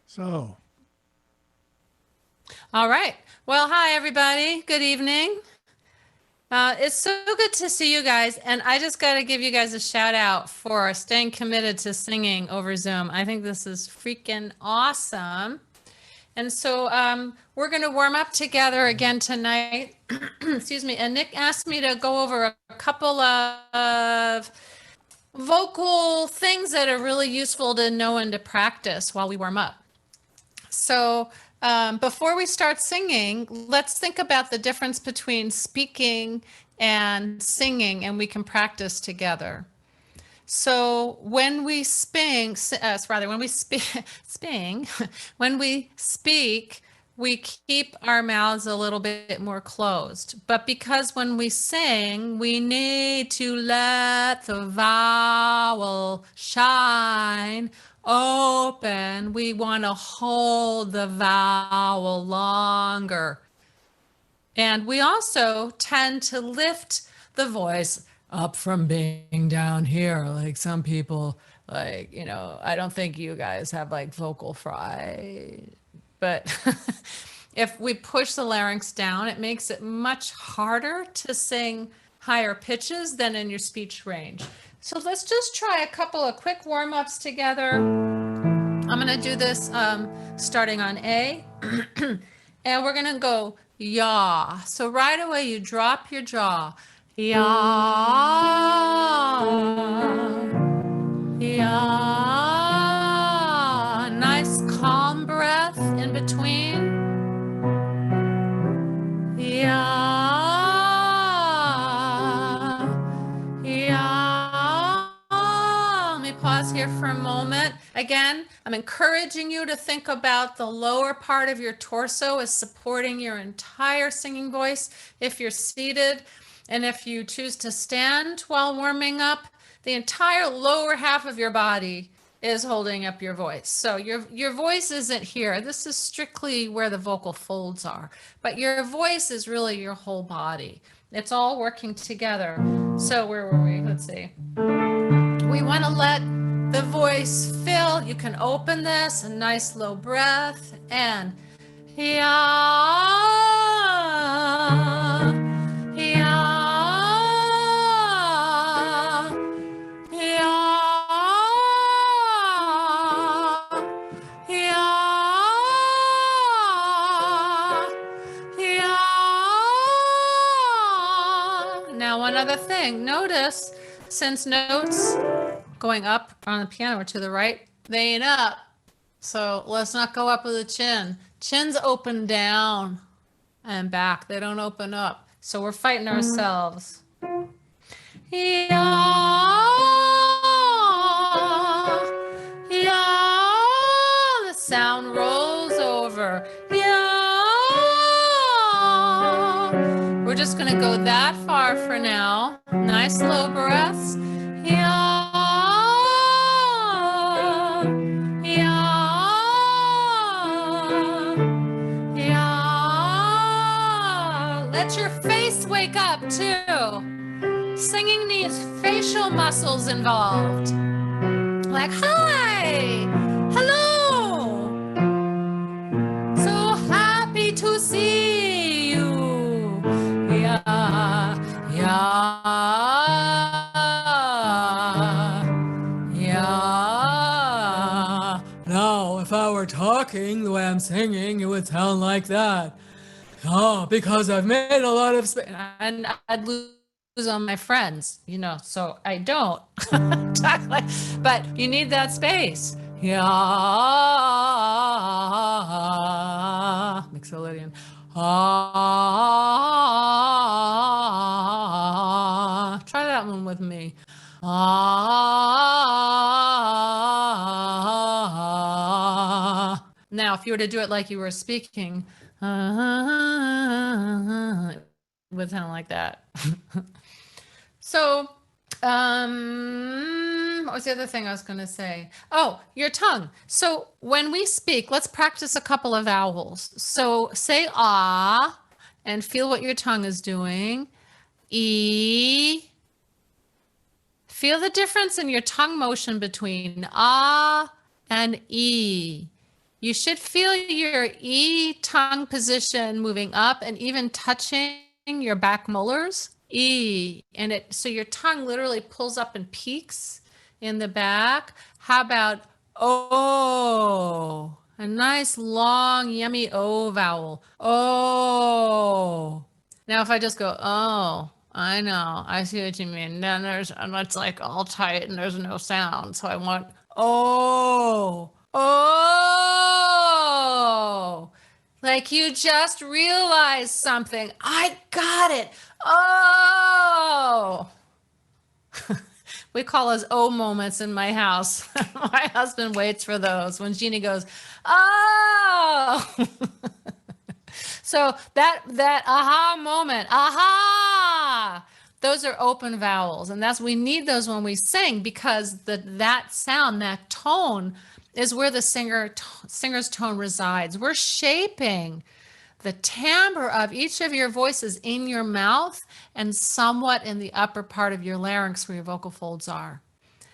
So, All right. Well, hi, everybody. Good evening. It's so good to see you guys. And I just got to give you guys a shout out for staying committed to singing over Zoom. I think this is freaking awesome. And so we're going to warm up together again tonight. Excuse me. And Nick asked me to go over a couple of vocal things that are really useful to know and to practice while we warm up. So before we start singing, let's think about the difference between speaking and singing, and we can practice together. So when we when we speak, sping, when we speak, we keep our mouths a little bit more closed. But because when we sing, we need to let the vowel shine open. We want to hold the vowel longer. And we also tend to lift the voice up from being down here. Like some people, I don't think you guys have like vocal fry, but if we push the larynx down, it makes it much harder to sing higher pitches than in your speech range. So let's just try a couple of quick warm ups together. I'm going to do this starting on A. And we're going to go yaw. So right away you drop your jaw. Yaw. Yaw. Nice calm breath in between. Yaw. Yaw. Let me pause here for a moment. Again, I'm encouraging you to think about the lower part of your torso as supporting your entire singing voice if you're seated. And if you choose to stand while warming up, the entire lower half of your body is holding up your voice. So your voice isn't here. This is strictly where the vocal folds are. But your voice is really your whole body. It's all working together. So where were we? Let's see. We want to let the voice fill. You can open this, a nice low breath, and yeah, yeah, yeah, yeah, yeah. Now, one other thing, notice since notes going up on the piano or to the right, they ain't up. So let's not go up with the chin. Chin's open down and back. They don't open up. So we're fighting ourselves. Yeah, yeah. The sound rolls over. Yeah. We're just going to go that far for now. Nice low breaths. Yeah. Yeah. Yeah. Let your face wake up too. Singing needs facial muscles involved. Like, hi, hello, so happy to see you. Yeah, yeah, yeah. Now, if I were talking the way I'm singing, it would sound like that. Oh, because I've made a lot of space, and I'd lose on my friends, so I don't talk like, but you need that space. Yeah, Mixolydian. Ah, try that one with me. Ah. Now, if you were to do it like you were speaking, it would sound like that. So, what was the other thing I was going to say? Oh, your tongue. So when we speak, let's practice a couple of vowels. So say ah and feel what your tongue is doing. E. Feel the difference in your tongue motion between ah and e. You should feel your E tongue position moving up and even touching your back molars. E. And it so your tongue literally pulls up and peaks in the back. How about O? A nice long yummy O vowel. Oh. Now if I just go, oh, I know, I see what you mean. Then it's like all tight and there's no sound. So I want, oh, oh, like you just realized something. I got it. Oh. We call those oh moments in my house. My husband waits for those when Jeannie goes, oh. So that aha moment, aha, those are open vowels, and we need those when we sing, because that sound, that tone, is where the singer's tone resides. We're shaping the timbre of each of your voices in your mouth and somewhat in the upper part of your larynx where your vocal folds are.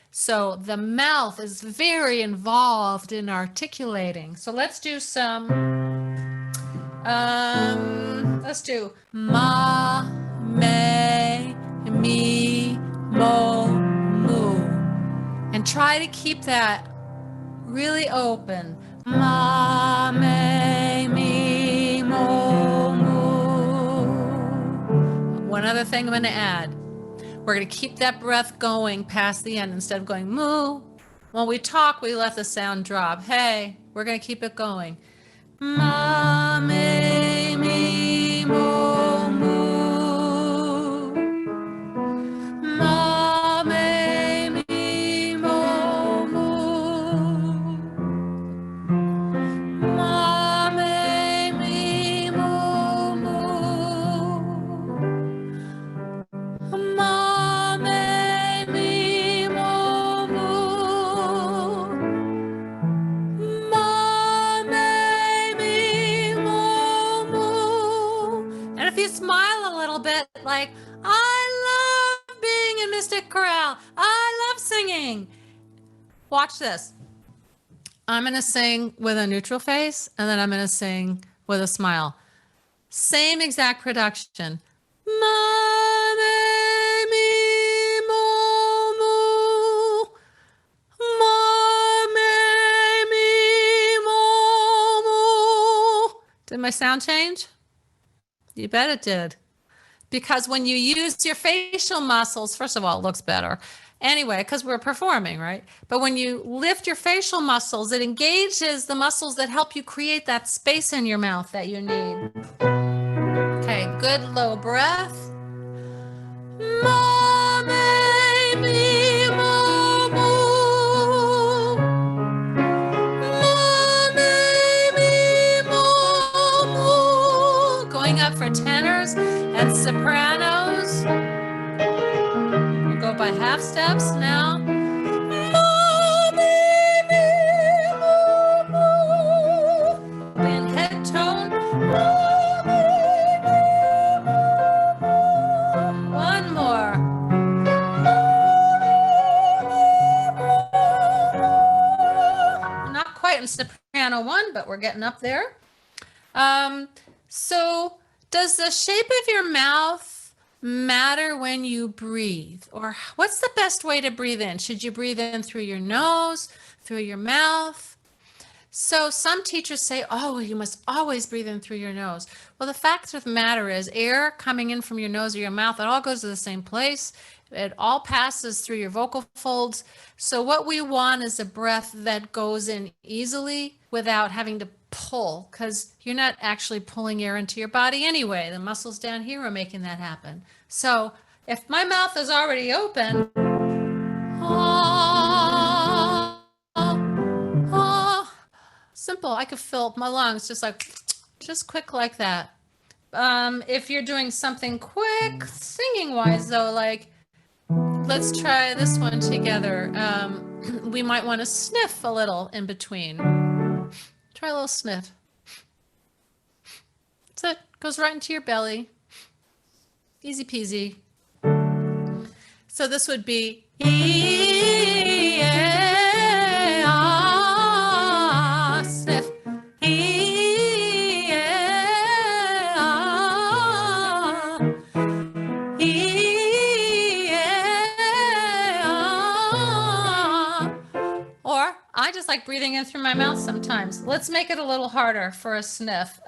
So the mouth is very involved in articulating. So let's do let's do ma, me, mi, mo, mu. And try to keep that really open. Ma, me, mi, mo, mu. One other thing I'm going to add. We're going to keep that breath going past the end instead of going moo. When we talk, we let the sound drop. Hey, we're going to keep it going. Ma, me, mi, mo, mu. Ma, me, mi, mo, mu. Ma, me, mi, mo, mu. Ma, me, mi, mo, mu. Ma, me, mi, mo, mu. And if you smile a little bit, like, I love being in Mystic Chorale. I love singing. Watch this. I'm going to sing with a neutral face, and then I'm going to sing with a smile. Same exact production. Ma, me, mi, mo, mu. Ma, me, mi, mo, mu. Did my sound change? You bet it did. Because when you use your facial muscles, first of all, it looks better. Anyway, because we're performing, right? But when you lift your facial muscles, it engages the muscles that help you create that space in your mouth that you need. Okay, good low breath. Ma, me, mi, mo, mu. Ma, me, mi, mo, mu. Going up for tenors and sopranos. We'll go by half steps now. Ma, me, mi, mo, mu. In head tone. Ma, me, mi, mo, mu. One more. Not quite in soprano one, but we're getting up there. So does the shape of your mouth matter when you breathe? Or what's the best way to breathe in? Should you breathe in through your nose, through your mouth? So some teachers say, oh, you must always breathe in through your nose. Well, the fact of the matter is air coming in from your nose or your mouth, it all goes to the same place. It all passes through your vocal folds. So what we want is a breath that goes in easily without having to pull, because you're not actually pulling air into your body anyway. The muscles down here are making that happen. So if my mouth is already open, simple, I could fill my lungs just quick like that. If you're doing something quick singing wise though, like let's try this one together. We might want to sniff a little in between. Try a little sniff. That's it. Goes right into your belly. Easy peasy. So this would be sniff. coming in through my mouth sometimes. Let's make it a little harder for a sniff.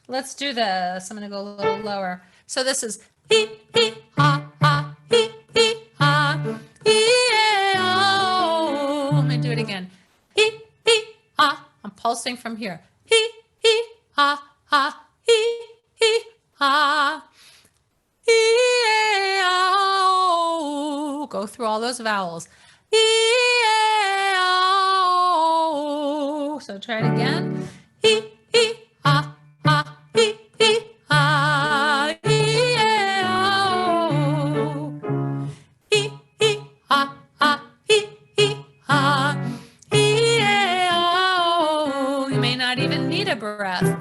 Let's do this. I'm going to go a little lower. So this is hee, hee, ha, ha, hee, hee, ha, hee, oh. Let me do it again. Hee, hee, ha. I'm pulsing from here. Hee, hee, ha, ha, hee, hee, ha. E-A-O. Go through all those vowels. E-A-O. So try it again. E-E-ha, ha, e-e-ha, E-A-O. E-E-ha, ha, e-e-ha, E-A-O. You may not even need a breath.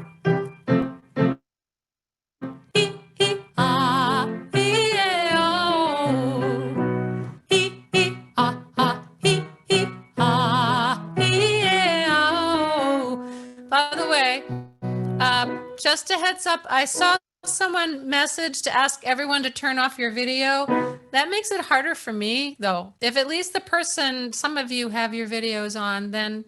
Just a heads up, I saw someone message to ask everyone to turn off your video. That makes it harder for me, though. If at least the person, some of you have your videos on, then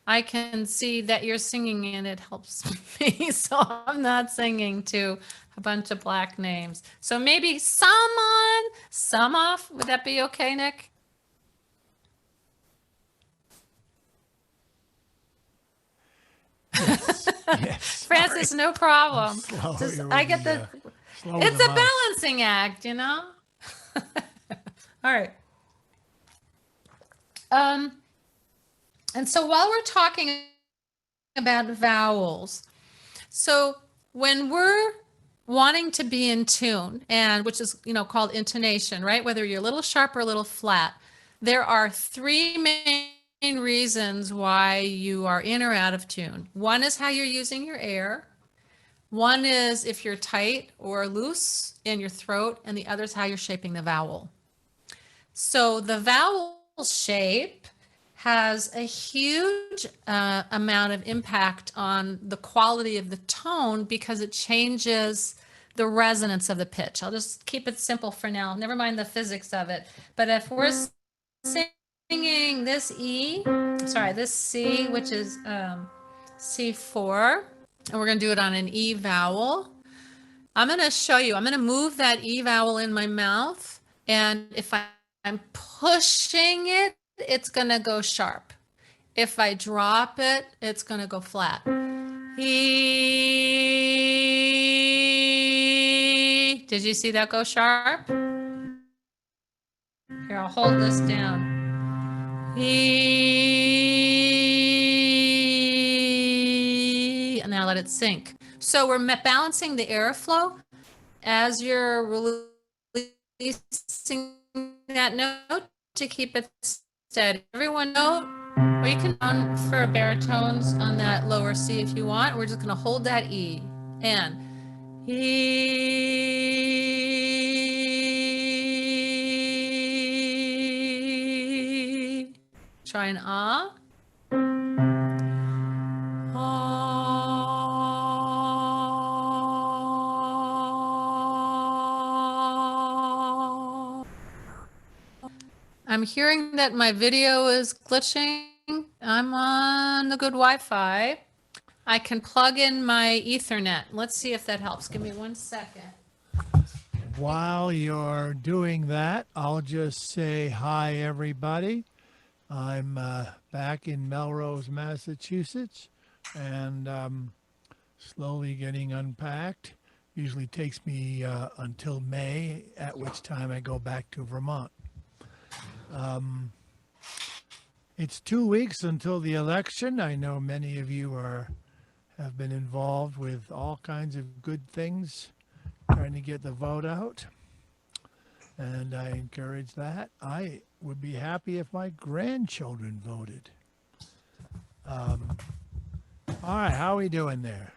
I can see that you're singing and it helps me. So I'm not singing to a bunch of black names. So maybe some on, some off. Would that be okay, Nick? Yes. Francis, no problem. I get it's a balancing act, you know? All right. And so while we're talking about vowels, so when we're wanting to be in tune, and which is, called intonation, right? Whether you're a little sharp or a little flat, there are three main reasons why you are in or out of tune. One is how you're using your air. One is if you're tight or loose in your throat, and the other is how you're shaping the vowel. So the vowel shape has a huge amount of impact on the quality of the tone because it changes the resonance of the pitch. I'll just keep it simple for now. Never mind the physics of it. But if we're singing this this C, which is C4, and we're going to do it on an E vowel. I'm going to show you. I'm going to move that E vowel in my mouth, and if I'm pushing it, it's going to go sharp. If I drop it, it's going to go flat. E. Did you see that go sharp? Here, I'll hold this down. E. And now let it sink. So we're balancing the airflow as you're releasing that note to keep it steady. Everyone note, or you can on for baritones on that lower C if you want. We're just going to hold that E and E. Try an ah. I'm hearing that my video is glitching. I'm on the good Wi-Fi. I can plug in my Ethernet. Let's see if that helps. Give me 1 second. While you're doing that, I'll just say hi, everybody. I'm back in Melrose, Massachusetts, and slowly getting unpacked. Usually takes me until May, at which time I go back to Vermont. It's 2 weeks until the election. I know many of you have been involved with all kinds of good things, trying to get the vote out, and I encourage that. I would be happy if my grandchildren voted. All right, how are we doing there?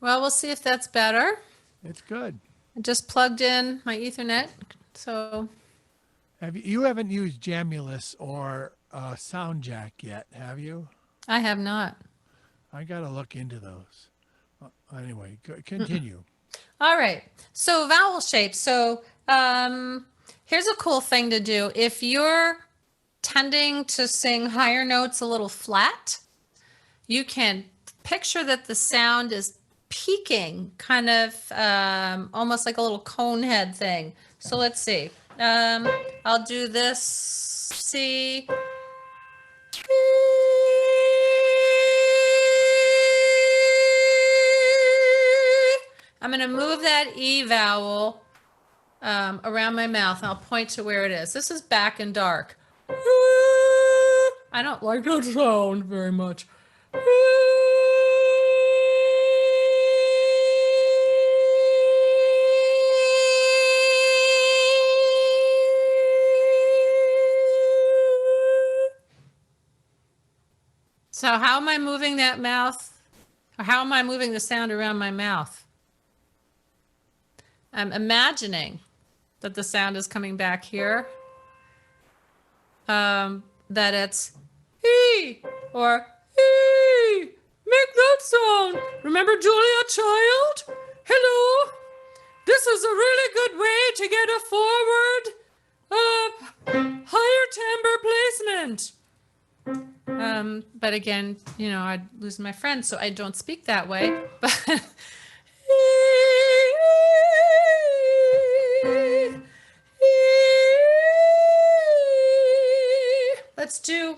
Well, we'll see if that's better. It's good. I just plugged in my Ethernet, so. You haven't used Jamulus or Sound Jack yet, have you? I have not. I got to look into those. Anyway, continue. All right. So vowel shape. So here's a cool thing to do. If you're tending to sing higher notes a little flat, you can picture that the sound is peaking, kind of almost like a little cone head thing. So let's see. I'll do this C. I'm going to move that E vowel around my mouth, and I'll point to where it is. This is back and dark. I don't like that sound very much. So how am I moving that mouth? Or how am I moving the sound around my mouth? I'm imagining that the sound is coming back here. That it's E or E. Make that sound. Remember Julia Child? Hello. This is a really good way to get a forward, higher timbre placement. But again, you know, I'd lose my friend, so I don't speak that way. But let's do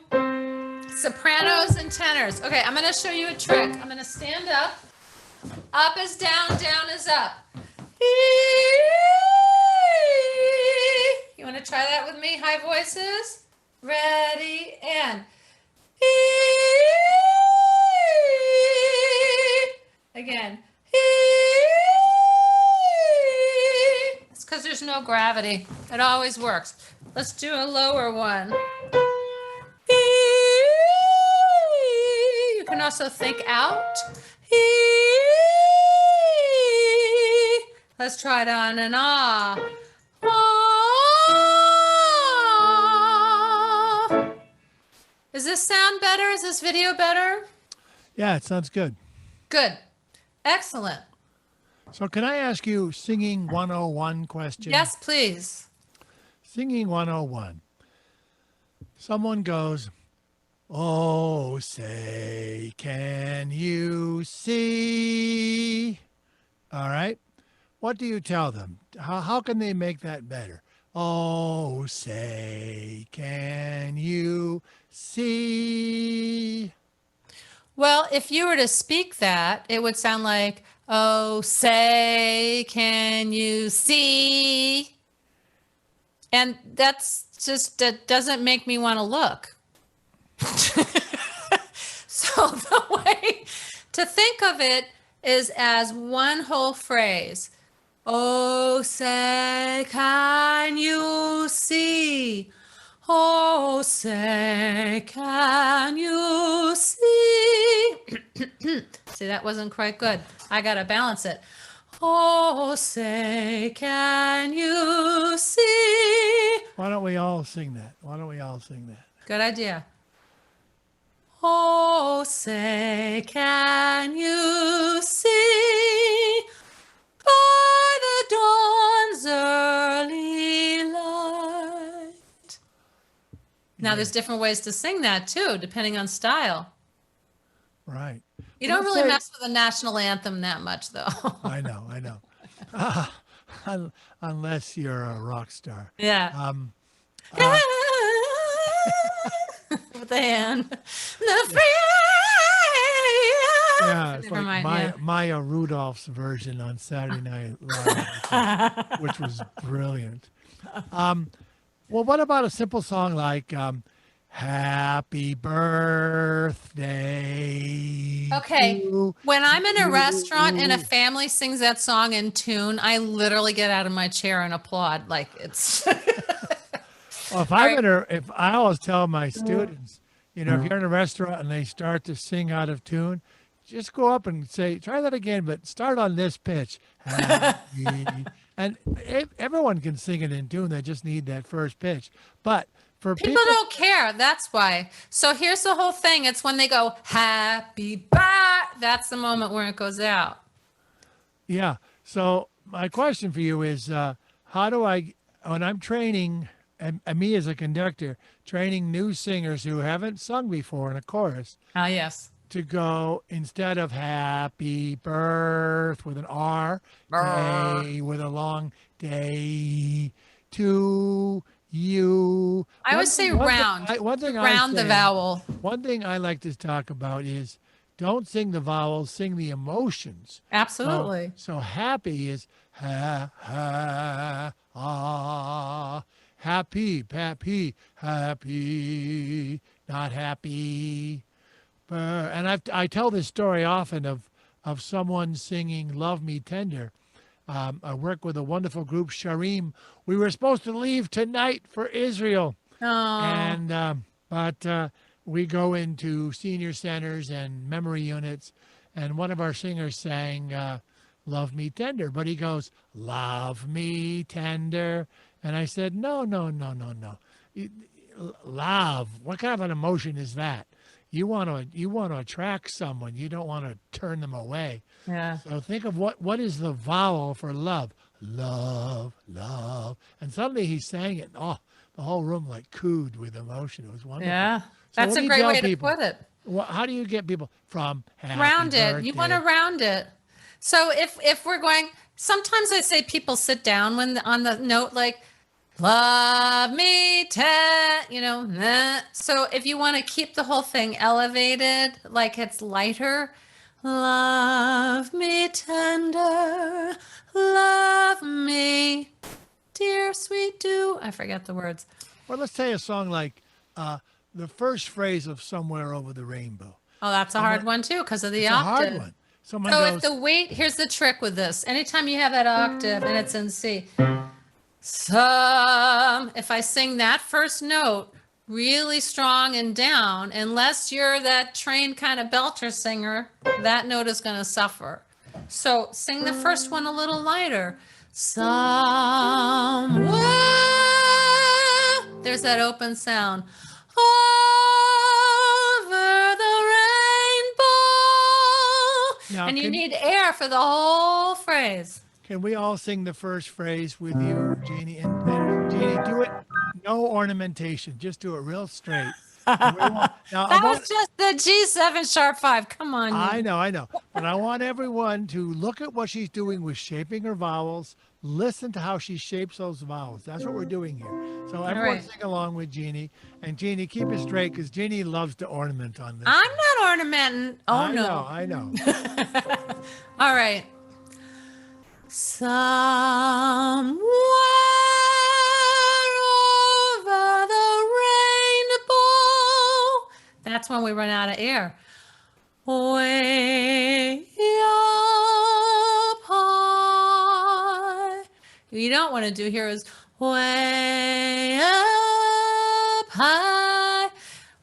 sopranos and tenors. Okay, I'm going to show you a trick. I'm going to stand up. Up is down, down is up. You want to try that with me? High voices. Ready, and again. It's because there's no gravity. It always works. Let's do a lower one. You can also think out. Let's try it on and ah. Does this sound better? Is this video better? Yeah, it sounds good. Good. Excellent. So can I ask you singing 101 question? Yes, please. Singing 101. Someone goes, "Oh, say, can you see?" All right. What do you tell them? How can they make that better? Oh, say, can you see? Well, if you were to speak that, it would sound like, "Oh, say, can you see?" And that doesn't make me want to look. So the way to think of it is as one whole phrase. Oh, say, can you see? Oh, say, can you see? See, that wasn't quite good. I got to balance it. Oh, say, can you see? Why don't we all sing that? Good idea. Oh, say, can you see? By the dawn's early light. Now, there's different ways to sing that too, depending on style. Right. You don't really mess with the national anthem that much, though. I know. Unless you're a rock star. Yeah. With the hand. The free. Yeah, it's Never like mind, Maya Rudolph's version on Saturday Night Live, which was brilliant. Well, what about a simple song like "Happy Birthday"? Okay. to When I'm in a you." restaurant and a family sings that song in tune, I literally get out of my chair and applaud. Like it's. Well, if I always tell my students, you know, if you're in a restaurant and they start to sing out of tune, just go up and say, "Try that again, but start on this pitch." Happy. And everyone can sing it in tune. They just need that first pitch. But for People don't care. That's why. So here's the whole thing. It's when they go happy birthday. That's the moment where it goes out. Yeah. So my question for you is, how do I, when I'm training and me as a conductor, training new singers who haven't sung before in a chorus Ah, yes. to go, instead of happy birth with an R, Brr. day with a long day to you. I always say round. One thing I Round the say, vowel. one thing I like to talk about is don't sing the vowels, sing the emotions. Absolutely. So happy is ha ha ah, happy, happy, happy, not happy. And I tell this story often of someone singing "Love Me Tender." I work with a wonderful group, Sharim. We were supposed to leave tonight for Israel, Oh, and but we go into senior centers and memory units, and one of our singers sang "Love Me Tender," but he goes, "Love me tender," and I said, "No, no, no, no, no. Love. What kind of an emotion is that? You want to attract someone. You don't want to turn them away. yeah. So think of what is the vowel for love? Love, love." And suddenly he sang it. Oh, the whole room like cooed with emotion. It was wonderful. Yeah. So That's what a do you great tell way to people? put it. How do you get people from happy Round it. You want to birthday? round it. So if we're going, sometimes I say people sit down when on the note like love me nah. So if you want to keep the whole thing elevated, like it's lighter, love me tender, love me dear sweet dew. I forget the words. Or let's say a song like the first phrase of "Somewhere Over the Rainbow." Oh, that's a hard Someone, one too because of the it's a hard octave. one. Someone So if goes, the weight, here's the trick with this. Anytime you have that octave and it's in C, if I sing that first note really strong and down, unless you're that trained kind of belter singer, that note is going to suffer. So sing the first one a little lighter. Somewhere, there's that open sound. Over the rainbow. now And you need air for the whole phrase. can we all sing the first phrase with you, Jeannie? And Jeannie, do it. No ornamentation. Just do it real straight. And we want, now I That was want. just the G7 sharp 5. Come on, I you. know, I know. But I want everyone to look at what she's doing with shaping her vowels. Listen to how she shapes those vowels. That's what we're doing here. So everyone right. sing along with Jeannie. And Jeannie, keep it straight because Jeannie loves to ornament on this. I'm not ornamenting. Oh, I no. know, I know. All right. Somewhere over the rainbow. That's when we run out of air. Way up high. What you don't want to do here is way up high,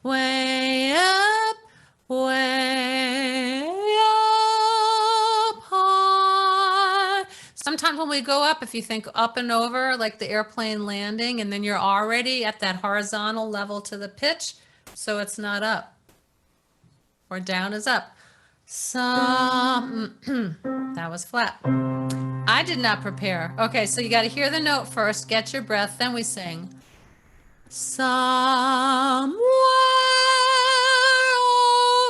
way up, way up high. Sometimes when we go up, if you think up and over, like the airplane landing, and then you're already at that horizontal level to the pitch, so it's not up. Or down is up. Some, that was flat. I did not prepare. Okay, so you got to hear the note first, get your breath, then we sing. Somewhere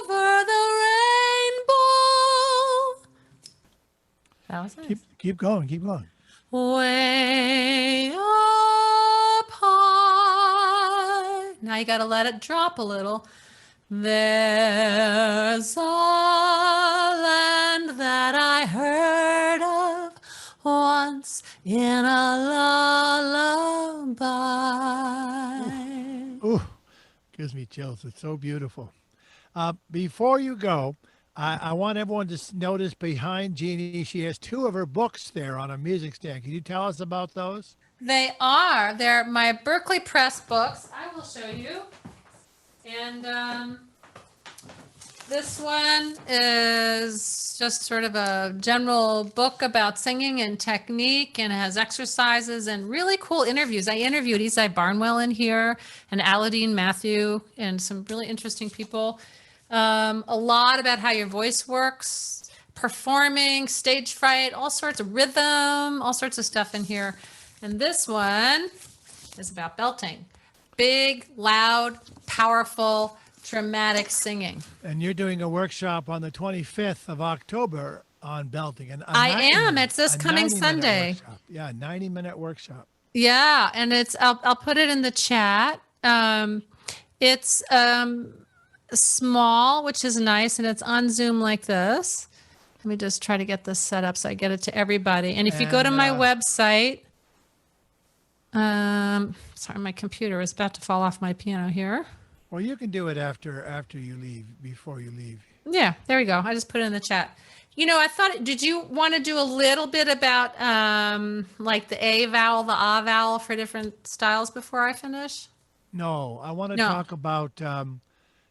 over the rainbow. That was nice. Keep going, keep going. Way up high. Now you got to let it drop a little. There's a land that I heard of once in a lullaby. Ooh, gives me chills. It's so beautiful. Before you go, I want everyone to notice behind Jeannie, she has two of her books there on a music stand. Can you tell us about those? They are. They're my Berkeley Press books. I will show you. And this one is just sort of a general book about singing and technique, and it has exercises and really cool interviews. I interviewed Isai Barnwell in here and Aladine Matthew and some really interesting people. A lot about how your voice works, performing, stage fright, all sorts of rhythm, all sorts of stuff in here. And this one is about belting. big, loud, powerful, dramatic singing. And you're doing a workshop on the 25th of October on belting. And I am. It's this coming Sunday. Yeah, 90-minute workshop. Yeah, and I'll put it in the chat. It's small, which is nice, and it's on Zoom like this. Let me just try to get this set up so I get it to everybody. And if you go to my website, sorry, my computer is about to fall off my piano here. Well, you can do it after you leave, before you leave. Yeah, there we go. I just put it in the chat. You know, I thought, did you want to do a little bit about like the A vowel, the ah vowel for different styles before I finish? No, I want to talk about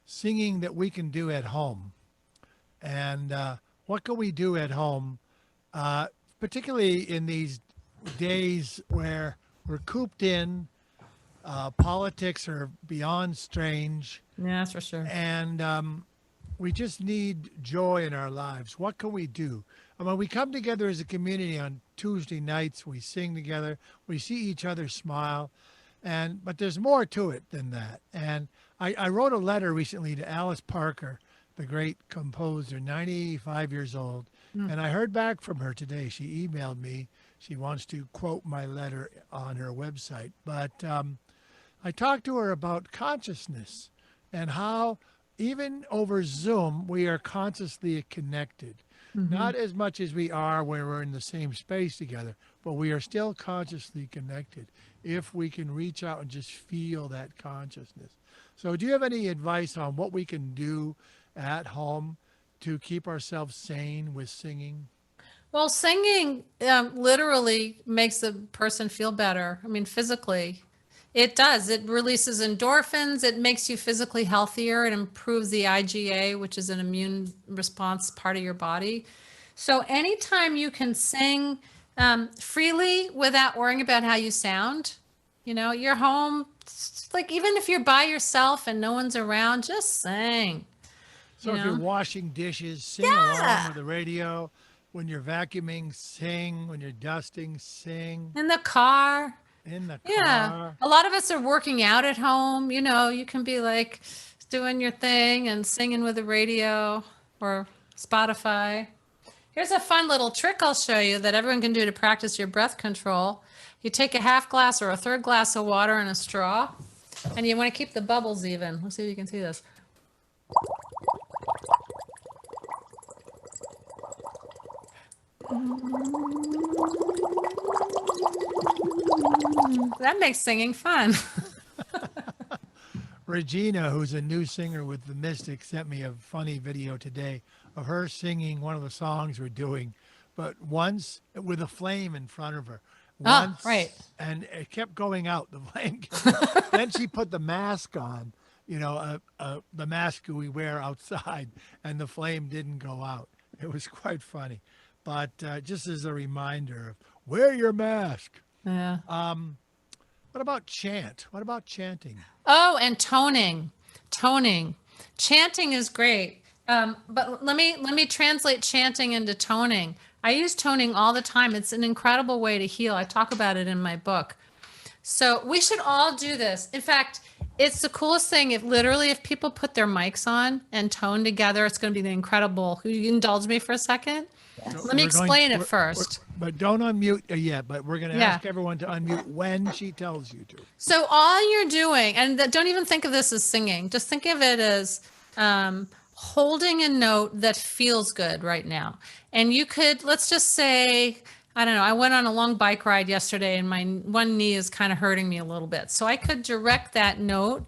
singing that we can do at home. And what can we do at home, particularly in these days where we're cooped in, politics are beyond strange. Yeah, that's for sure. And we just need joy in our lives. What can we do? I mean, we come together as a community on Tuesday nights. We sing together. We see each other smile. But there's more to it than that. And I wrote a letter recently to Alice Parker, the great composer, 95 years old. And I heard back from her today. She emailed me. She wants to quote my letter on her website. But I talked to her about consciousness and how even over Zoom, we are consciously connected. Not as much as we are when we're in the same space together, but we are still consciously connected if we can reach out and just feel that consciousness. So do you have any advice on what we can do at home to keep ourselves sane with singing? Well, singing literally makes a person feel better. I mean, physically. It does. It releases endorphins. It makes you physically healthier. It improves the IgA, which is an immune response part of your body. So anytime you can sing freely without worrying about how you sound, you know, you're home, like even if you're by yourself and no one's around, just sing. So if you're washing dishes, sing along with the radio. When you're vacuuming, sing. When you're dusting, sing. In the car. In the car. Yeah. A lot of us are working out at home. You know, you can be like doing your thing and singing with the radio or Spotify. Here's a fun little trick I'll show you that everyone can do to practice your breath control. You take a half glass or a third glass of water and a straw, and you want to keep the bubbles even. Let's see if you can see this. That makes singing fun. Regina, who's a new singer with the Mystics, sent me a funny video today of her singing one of the songs we're doing, but once with a flame in front of her. Once, right. And it kept going out, the flame. Then she put the mask on, you know, the mask we wear outside, and the flame didn't go out. It was quite funny. But just as a reminder of wear your mask. Yeah. What about chant? What about chanting? Oh, and toning. Toning. Chanting is great. But let me translate chanting into toning. I use toning all the time. It's an incredible way to heal. I talk about it in my book. So we should all do this. In fact, it's the coolest thing. If people put their mics on and tone together, it's going to be incredible. You indulge me for a second? So Let me explain it first. But don't unmute yet, but we're going to ask everyone to unmute when she tells you to. So all you're doing, and don't even think of this as singing, just think of it as holding a note that feels good right now. And you could, let's just say, I don't know, I went on a long bike ride yesterday and my one knee is kind of hurting me a little bit. So I could direct that note,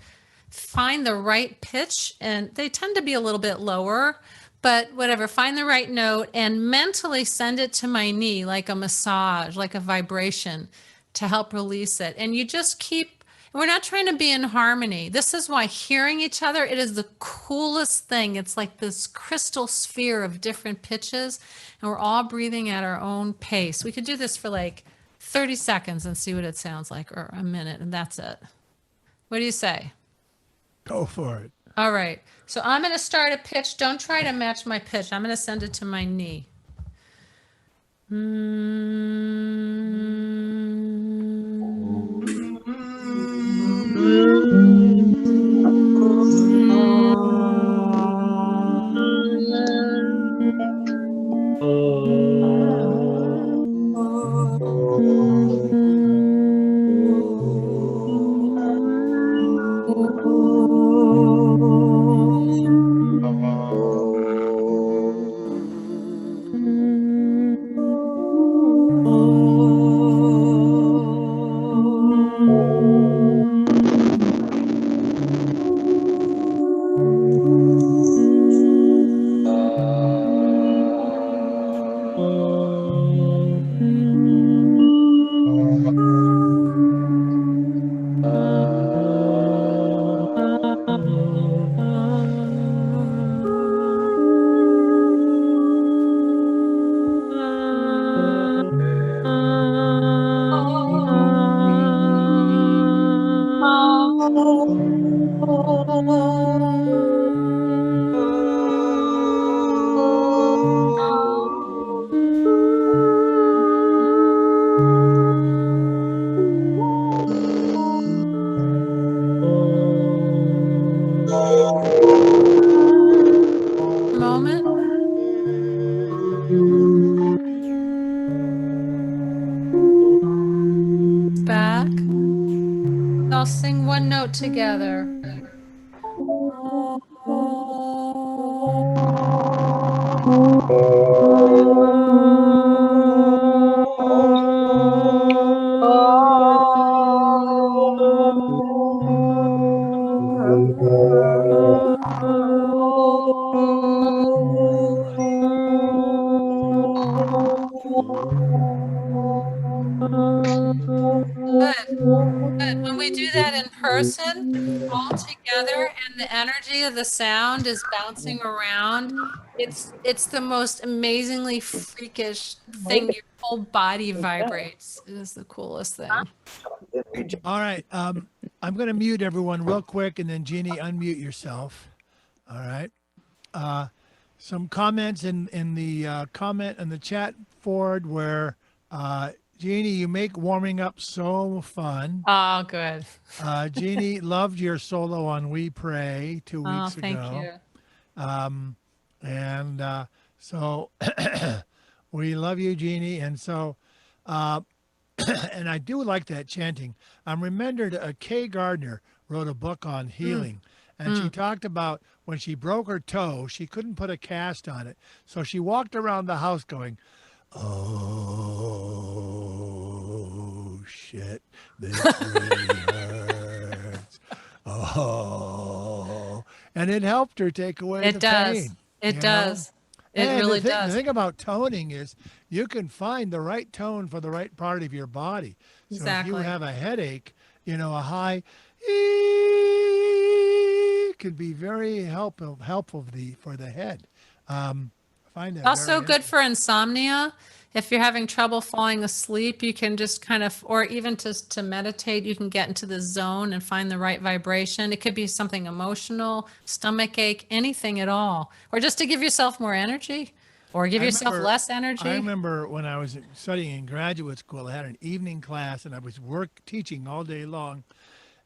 find the right pitch, and they tend to be a little bit lower, but whatever, find the right note and mentally send it to my knee like a massage, like a vibration to help release it. And you just keep, we're not trying to be in harmony. This is why hearing each other, it is the coolest thing. It's like this crystal sphere of different pitches, and we're all breathing at our own pace. We could do this for like 30 seconds and see what it sounds like, or a minute, and that's it. What do you say? Go for it. All right. So I'm going to start a pitch. Don't try to match my pitch. I'm going to send it to my knee. Mm-hmm. moment. Back. I'll sing one note together. Good. Good. When we do that in person, all together, and the energy of the sound is bouncing around, it's the most amazingly freakish thing. Your whole body vibrates. It is the coolest thing. All right. I'm going to mute everyone real quick, and then Jeannie, unmute yourself. All right. Some comments in the comment in the chat board where Jeannie, you make warming up so fun. Oh, good. Jeannie loved your solo on We Pray 2 Oh, weeks thank ago. you. And so we love you, Jeannie. And so, and I do like that chanting. I'm remembered Kay Gardner wrote a book on healing. And she talked about when she broke her toe, she couldn't put a cast on it. So she walked around the house going, oh, shit, this really hurts. Oh, and it helped her take away It the does. pain. It you know? does. It And really the does. thing about toning is you can find the right tone for the right part of your body. So if you Exactly. have a headache, a high E can be very helpful for the head. I find that Also very good for insomnia. If you're having trouble falling asleep, you can just kind of, or even to meditate, you can get into the zone and find the right vibration. It could be something emotional, stomach ache, anything at all, or just to give yourself more energy or give yourself less I energy. remember when I was studying in graduate school, I had an evening class and I was teaching all day long.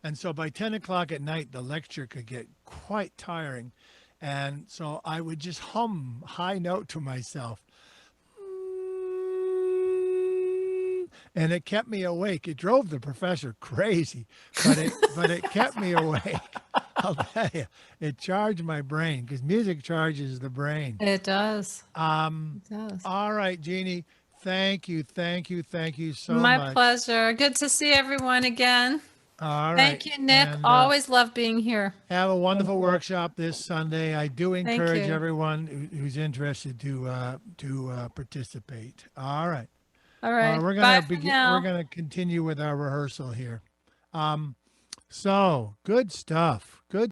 And so by 10 o'clock at night, the lecture could get quite tiring. And so I would just hum high note to myself. And it kept me awake. It drove the professor crazy, but it kept me awake. I'll tell you, it charged my brain because music charges the brain. It does. It does. All right, Jeannie, thank you so My much. pleasure. Good to see everyone again. All right. Thank you, Nick. And Always love being here. have a wonderful workshop this Sunday. I do encourage you. everyone who's interested to participate. All right. All right. We're Bye gonna for now. We're gonna continue with our rehearsal here. So good stuff. Good